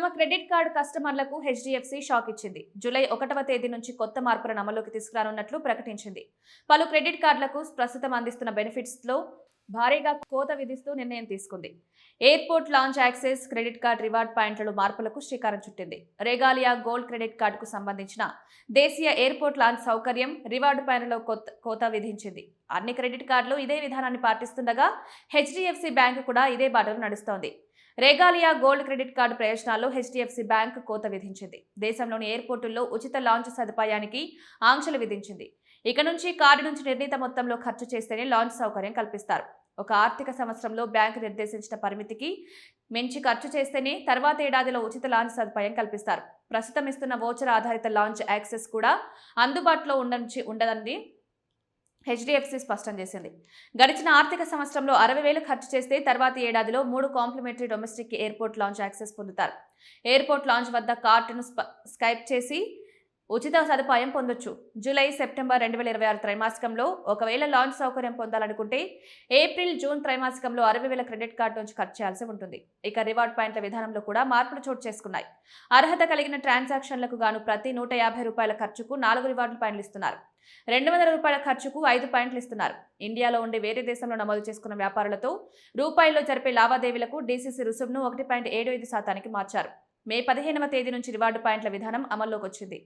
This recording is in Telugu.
తమ క్రెడిట్ కార్డు కస్టమర్లకు హెచ్డిఎఫ్సి షాక్ ఇచ్చింది. జూలై 1వ తేదీ నుంచి కొత్త మార్పులను అమల్లోకి తీసుకురానున్నట్లు ప్రకటించింది. పలు క్రెడిట్ కార్డులకు ప్రస్తుతం అందిస్తున్న బెనిఫిట్స్ లో భారీగా కోత విధిస్తూ నిర్ణయం తీసుకుంది. Airport lounge access credit card reward పాయింట్లలో మార్పులకు శ్రీకారం చుట్టింది. రెగాలియా గోల్డ్ క్రెడిట్ కార్డుకు సంబంధించిన దేశీయ ఎయిర్పోర్ట్ లాంచ్ సౌకర్యం రివార్డు పాయింట్లలో కోత విధించింది. అన్ని క్రెడిట్ కార్డులు ఇదే విధానాన్ని పాటిస్తుండగా హెచ్డిఎఫ్సి బ్యాంకు కూడా ఇదే బాటలో నడుస్తోంది. రెగాలియా గోల్డ్ క్రెడిట్ కార్డు ప్రయోజనాల్లో హెచ్డిఎఫ్సి బ్యాంక్ కోత విధించింది. దేశంలోని ఎయిర్పోర్టుల్లో ఉచిత లాంచ్ సదుపాయానికి ఆంక్షలు విధించింది. ఇక నుంచి కార్డు నుంచి నిర్ణీత మొత్తంలో ఖర్చు చేస్తేనే లాంచ్ సౌకర్యం కల్పిస్తారు. ఒక ఆర్థిక సంవత్సరంలో బ్యాంకు నిర్దేశించిన పరిమితికి మించి ఖర్చు చేస్తేనే తర్వాత ఏడాదిలో ఉచిత లాంచ్ సదుపాయం కల్పిస్తారు. ప్రస్తుతం ఇస్తున్న వోచర్ ఆధారిత లాంచ్ యాక్సెస్ కూడా అందుబాటులో ఉండదని హెచ్డిఎఫ్సి స్పష్టం చేసింది. గడిచిన ఆర్థిక సంవత్సరంలో 60,000 ఖర్చు చేస్తే తర్వాతి ఏడాదిలో 3 complimentary domestic airport lounge access పొందుతారు. ఎయిర్పోర్ట్ లాంచ్ వద్ద కార్డును స్కైప్ చేసి ఉచిత సదుపాయం పొందొచ్చు. జూలై, సెప్టెంబర్ 2026 త్రైమాసికంలో ఒకవేళ లాంచ్ సౌకర్యం పొందాలనుకుంటే ఏప్రిల్, జూన్ త్రైమాసికంలో 60,000 క్రెడిట్ కార్డు నుంచి ఖర్చు చేయాల్సి ఉంటుంది. ఇక రివార్డ్ పాయింట్ల విధానంలో కూడా మార్పులు చోటు చేసుకున్నాయి. అర్హత కలిగిన ట్రాన్సాక్షన్లకు గాను ప్రతి ₹150 ఖర్చుకు 4 రివార్డు పాయింట్లు ఇస్తున్నారు. ₹200 ఖర్చుకు 5 పాయింట్లు ఇస్తున్నారు. ఇండియాలో ఉండి వేరే దేశంలో నమోదు చేసుకున్న వ్యాపారులతో రూపాయల్లో జరిపే లావాదేవీలకు డీసీసీ రుసుమును 1.75% మార్చారు. మే 15వ తేదీ నుంచి రివార్డు పాయింట్ల విధానం అమల్లోకి వచ్చింది.